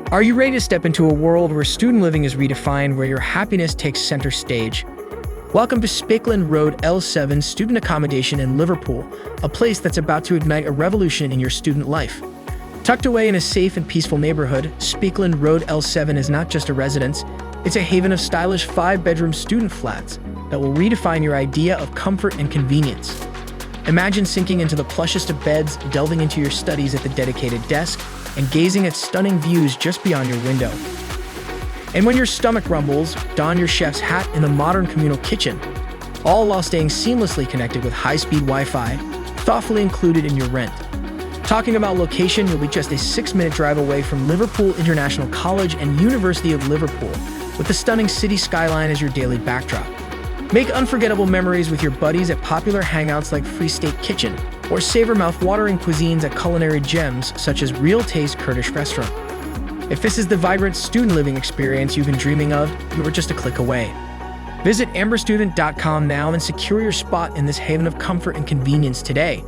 Are you ready to step into a world where student living is redefined, where your happiness takes center stage? Welcome to Spekeland Road L7 Student Accommodation in Liverpool, a place that's about to ignite a revolution in your student life. Tucked away in a safe and peaceful neighborhood, Spekeland Road L7 is not just a residence, it's a haven of stylish 5-bedroom student flats that will redefine your idea of comfort and convenience. Imagine sinking into the plushest of beds, delving into your studies at the dedicated desk, and gazing at stunning views just beyond your window. And when your stomach rumbles, don your chef's hat in the modern communal kitchen, all while staying seamlessly connected with high-speed Wi-Fi, thoughtfully included in your rent. Talking about location, you'll be just a 6-minute drive away from Liverpool International College and University of Liverpool, with the stunning city skyline as your daily backdrop. Make unforgettable memories with your buddies at popular hangouts like Free State Kitchen, or savor mouth-watering cuisines at culinary gems such as Real Taste Kurdish Restaurant. If this is the vibrant student living experience you've been dreaming of, you are just a click away. Visit amberstudent.com now and secure your spot in this haven of comfort and convenience today.